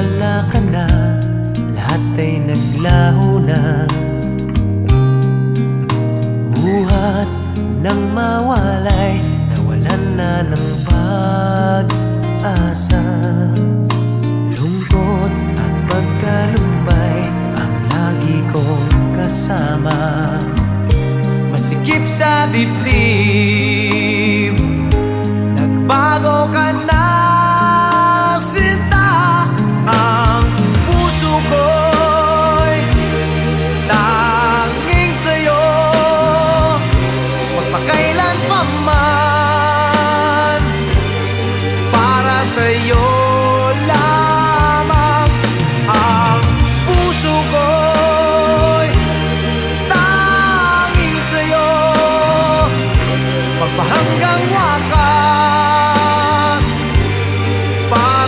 wala ka na, lahat ay naglaho na. Buhat ng mawalay, nawalan na ng pag-asa. Lungkot at pagkalumbay ang lagi kong kasama. Masikip sa dibdib